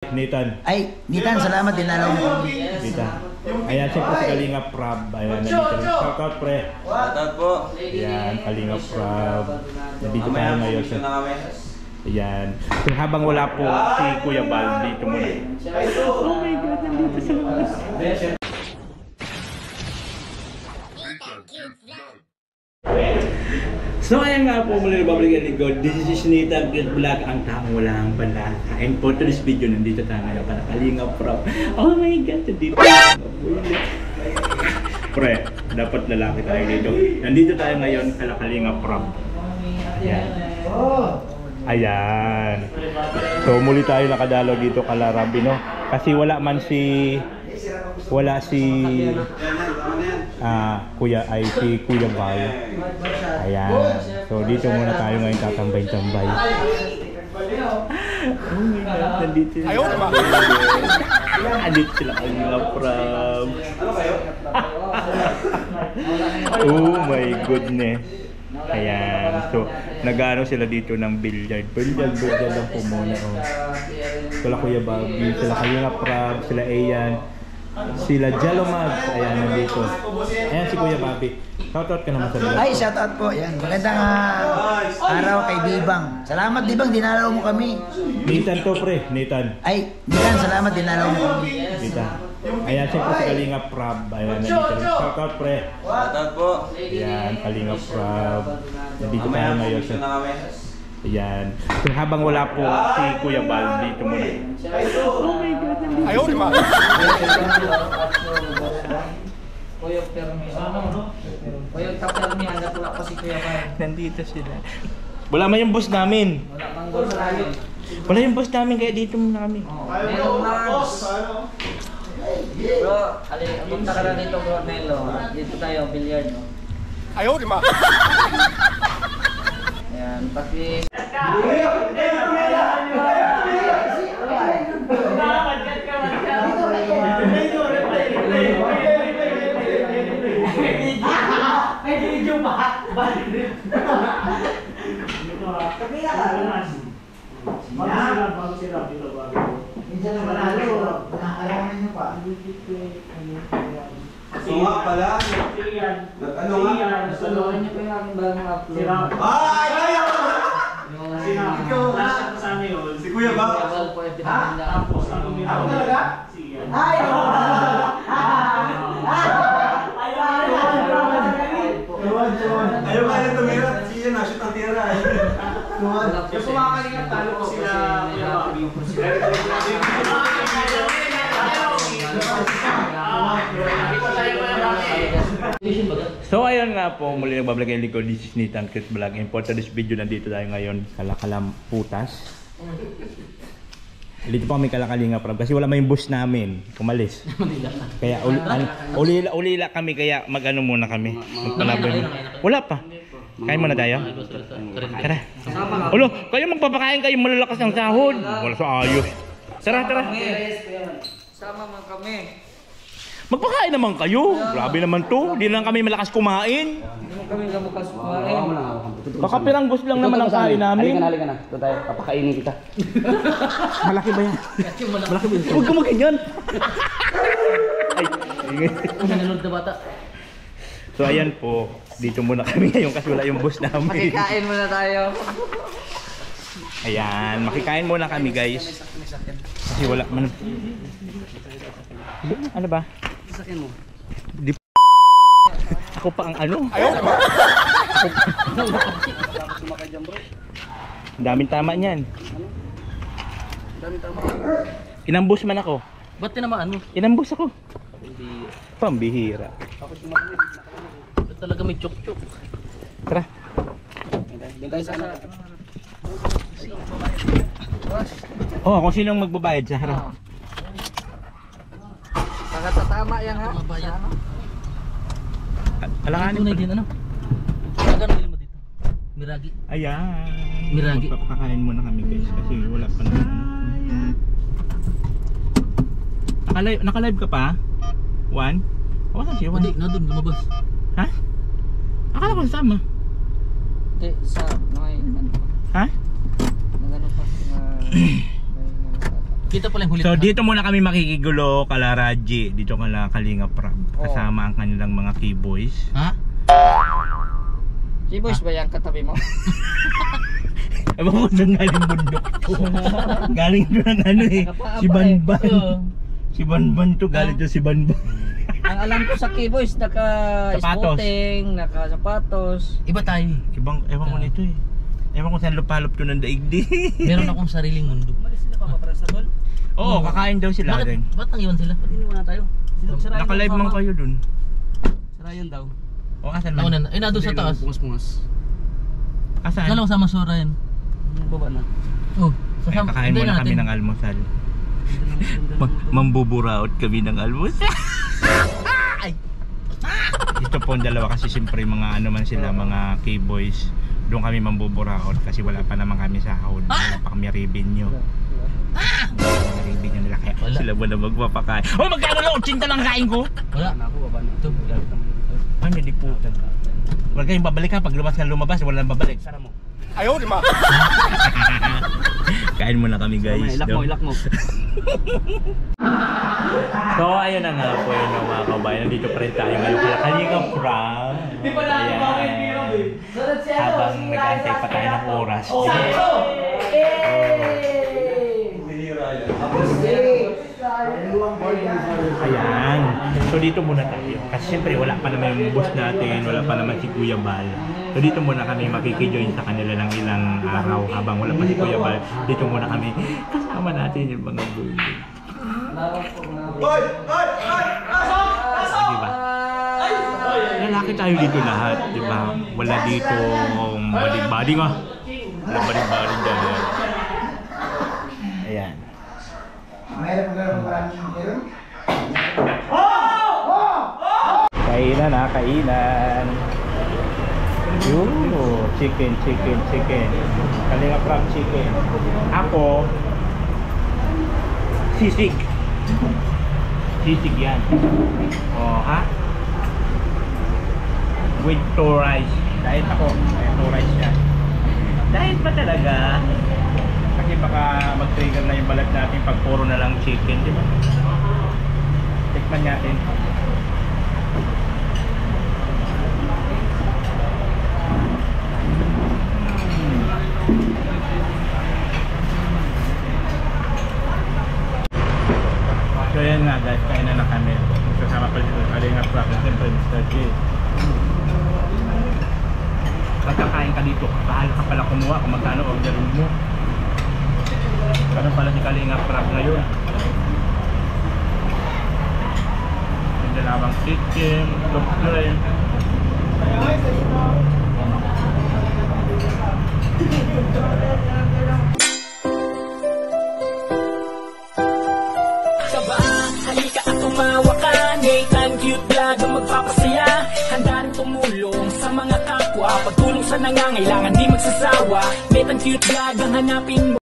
Nathan. Ay, Nathan, salamat din nalaw mo kami. Nathan. Ayan, siyempre si Kalinga Prab. Ayan, nandito. Shout out, pre. Shout out po. Ayan, Kalinga Prab. Nandito tayo ngayon. Ayan. So, habang wala po si Kuya Bal, dito muna. Oh my God, nandito sa labas. So ayan nga po muli babalikan ni God. This is Nathan Vlog, ang taong walang balaka. And for today's video, nandito tayo ngayon para Kalinga Prab. Oh my God, nandito. Pre, dapat lalaki tayo dito. Nandito tayo ngayon kala Kalinga Prab. Ayan. Ayan. So muli tayo nakadalaw dito kala Rabi, no? Kasi wala si Kuya ay si Kuya Bal. Ayan. So dito muna tayo ngayon tatambay-tambay. Oh my God, nandito sila. Ayaw naman. Nandito sila Kalinga Prab. Oh my goodness. Ayan. So nag-ano sila dito ng billiard. Billiard lang po muna. Oh. Sila Kuya Bobby, sila Kalinga Prab, sila Ayan, sila Jalomag. Ayan, nandito. Ayan si Kuya Bobby. Shoutout ka naman sa vlog. Ay, shoutout po. Yan. Magandang araw kay Bibang. Salamat, Bibang. Dinalaw mo kami. Nathan to, pre. Nathan. Ay, Nathan, salamat. Dinalaw mo kami. Nathan. Ayan, siyempre si Kalinga Prab. Ayan, nandito. Shoutout, pre. Shout out po. Ayan, Kalinga Prab. Nandito tayo ngayon. Ayan. So habang wala po si Kuya Bal, dito muna. Oh my God, nandito. Ayaw naman. Kuya Permi, Kuya Permi, handa po ako si Kuya Bal. Nandito sila. Wala man yung boss namin. Wala pang boss namin. Wala yung boss namin, kaya dito muna kami. Meron na. Bro, punta ka na dito bro, Melo. Dito tayo, billiard. Ayaw naman. Ayan, pati... Bago sila dito bago. Minsan na manalo. Nakakalaman niyo pa. So nga pala. Nag-ano nga? Nasulohan niyo pa yung aking bagong upload. Ay! Ayaw! Si Kuya Bal. Kuya Bal po yung pinakanda. Tapos ako talaga? Ay! Ayaw ka na tumira. Siya na, shoot ang tira. yung kumakalingan talo ko sila Kuya Bobby. So ayun nga po, muli nagbabalik yung likod. This is Nathan Chris Vlog. And for today's video, nandito tayo ngayon Kalakalamputas. Dito pa kami Kalakalinga Prab kasi wala may bus namin, kumalis. Kaya ulila kami, kaya mag-ano muna kami. Magpalabay. Wala pa. Kain muna tayo. Tara. Ulo, kayo magpapakain kayo, malalakas ng sahod. Wala sa ayos. Tara, tara. Sama man kami. Magpakain naman kayo. Grabe naman to. Hindi lang kami malakas kumain. Hindi mo kami kamukas kumain. Kakapiranggus lang naman ang kain namin. Halika na. Ito tayo, papakainin kita. Malaki ba yan? Malaki ba yan? Huwag ka maganyan. Ay, ingay. Nanonood na bata. So ayan po. Dito muna kami ngayon kasi wala yung bus namin. Makikain muna tayo. Ayan, makikain muna kami guys. Kasi wala man. Ano ba? Sakyan mo. Di ako pa ang ano? Ayaw naman. Ang daming tama niyan. Dami tama. Inambus man ako. Ba't tinamaan mo? Inambus ako. Pambihira. Ba't talaga may chok-chok? Tara. Bintay sana. Oh, kung sinong magbabayad sa harap. Nakatatama yan ha. Mabayad. Alanganin Tunay din ano? Magkano din mo dito? Miragi. Ayan. Miragi. Magpapakain muna kami guys kasi wala pa naman. Naka-live ka pa? One? Wala siya. Hindi, na doon lumabas. Ha? Akala ko sama. Hindi, sa... Ha? Nagano pa. Kita pala yung huli. So dito muna kami makikigulo kala Raji, dito kala Kalinga Prab. Kasama ang kanilang mga keyboys. Ha? Si boys ba yan katabi mo? Ewan ko saan galing bundok to. Galing to ng ano eh. Si Banban. Si Banban to, galing to si Banban. Ang alam ko sa K-Boys, naka-spotting, naka-sapatos. Iba tayo. Ewan ko nito eh. Ewan ko saan lupalop to ng daigdig. Meron akong sariling mundo. Umalis sila pa para sa tol? Oo, kakain daw sila rin. Ba't nang iwan sila? Ba't iniwan na tayo? Naka-live man kayo dun. Sarayan daw. O asan Nauna man? na. Ay, nandun sa taas. Bungas-bungas. Asan? Dalaw sama Sora yan. Baba na. Oh, Ay, kakain muna kami ng almusal. Mambuburaot kami ng almusal. Ito po ang dalawa kasi siyempre mga ano man sila, mga K-boys. Doon kami mambuburaot kasi wala pa naman kami sahod. Wala pa kami revenue. Wala revenue nila kaya Wala. sila wala magpapakain. Oh, magkano lang? 80 lang kain ko? Wala. Na ako, baba na. Ito. Ay, may diputan. Huwag kayong babalik ha. Pag lumabas, wala nang babalik. Sara mo. Ayaw, di ma. Kain muna kami guys. Ilak mo, ilak mo. So ayun na nga po yun mga kabayan. Nandito pa rin tayo ngayon kaya Kalinga Prab. Habang nag-aantay pa tayo ng oras. Ayan. So dito muna tayo. Kasi siyempre wala pa naman yung boss natin. Wala pa naman si Kuya Bal. So dito muna kami makikijoin sa kanila ng ilang araw. Habang wala pa si Kuya Bal, dito muna kami kasama natin yung mga bully. Hoy! Hoy! Hoy! Diba? Lalaki tayo dito lahat, diba? Wala dito bading-bading ah. Wala bading-bading dyan. Ayan. Mayroon ka maraming meron? Kainan ha, kainan. Yun, chicken. Kalinga Prab chicken. Ako, sisig. Sisig yan. O, ha? With 2 rice. Diet ako. Kaya 2 rice yan. Diet ba talaga? Kasi baka mag-trigger na yung balat natin pag puro na lang chicken, di ba? Tikman natin. So yan nga guys, kain na kami. Kasama pa dito sa Kalinga Prab at siyempre Mr. J. Pagkakain ka dito, bahala ka pala kumuha kung magkano orderin mo. Ganun pala si Kalinga Prab ngayon. Yung dalawang chicken, soft drink. Halika at tumawa ka, Nathan Cute Vlog ang magpapasaya. Handa rin tumulong sa mga kapwa, pagtulong sa nangangailangan di magsasawa. Nathan Cute Vlog ang hanapin mo.